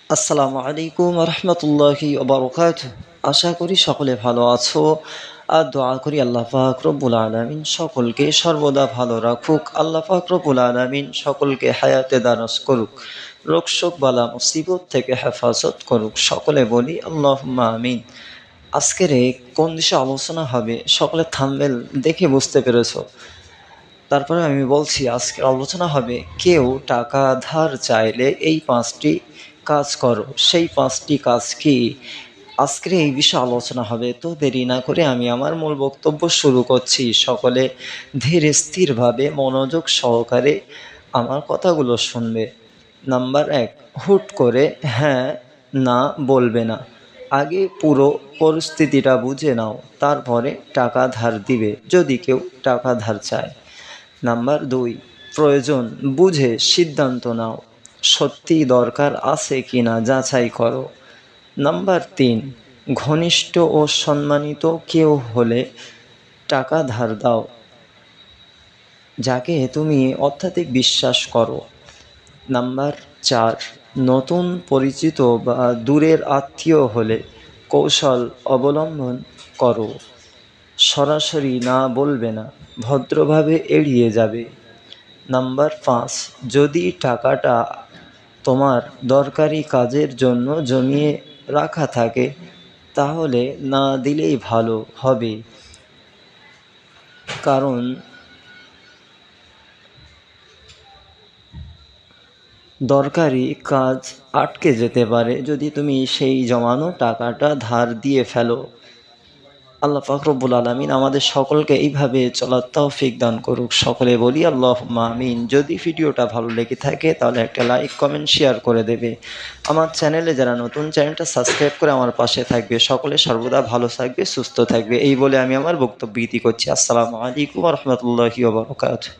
আসসালামু আলাইকুম রহমতুল্লাহি ওবরকাতুহ। আশা করি সকলে ভালো আছো আর দোয়া করি আল্লাহ পাক রব্বুল আলামিন সকলকে সর্বদা ভালো রাখুক। আল্লাহ পাক রব্বুল আলামিন সকলকে হায়াতে দারাজ করুক, রোগ শোক বালা মুসিবত থেকে হেফাজত করুক। সকলে বলি আল্লাহুম্মা আমিন। আজকের কোন বিষয়ে আলোচনা হবে সকলে থাম্বনেল দেখে বুঝতে পেরেছো। তারপরে আমি বলছি, আজকের আলোচনা হবে কেউ টাকা ধার চাইলে এই 5টি কাজ করো। সেই 5টি কাজ কি? আজকের এই বিষয়ে আলোচনা হবে। তো দেরি না করে আমি আমার মূল বক্তব্য শুরু করছি। সকলে ধীর স্থিরভাবে মনোযোগ সহকারে আমার কথাগুলো শুনবে। নাম্বার 1, হুট করে হ্যাঁ না বলবে না। আগে পুরো পরিস্থিতিটা বুঝে নাও, তারপরে টাকা ধার দিবে যদি কেউ টাকা ধার চায়। নাম্বার 2, প্রয়োজন বুঝে সিদ্ধান্ত নাও। সত্যিই দরকার আছে কিনা যাচাই করো। নাম্বার 3, ঘনিষ্ঠ ও সম্মানিত কেউ হলে টাকা ধার দাও, যাকে তুমি অত্যাধিক বিশ্বাস করো। নাম্বার 4, নতুন পরিচিত বা দূরের আত্মীয় হলে কৌশল অবলম্বন করো। সরাসরি না বলবে না, ভদ্রভাবে এড়িয়ে যাবে। নাম্বার 5, যদি টাকাটা তোমার দরকারি কাজের জন্য জমিয়ে রাখা থাকে তাহলে না দিলেই ভালো হবে, কারণ দরকারি কাজ আটকে যেতে পারে যদি তুমি সেই জমানো টাকাটা ধার দিয়ে ফেলো। আল্লাহ পাক রব্বুল আলামিন আমাদের সকলকে এইভাবে চলার তৌফিক দান করুক। সকলে বলি আল্লাহুম্মা আমিন। যদি ভিডিওটা ভালো লেগে থাকে তাহলে একটা লাইক কমেন্ট শেয়ার করে দেবে। আমার চ্যানেলে যারা নতুন, চ্যানেলটা সাবস্ক্রাইব করে আমার পাশে থাকবে। সকলে সর্বদা ভালো থাকবে, সুস্থ থাকবে, এই বলে আমি আমার বক্তব্য ইতি করছি। আসসালামু আলাইকুম ওয়া রাহমাতুল্লাহি ওয়া বারাকাতুহু।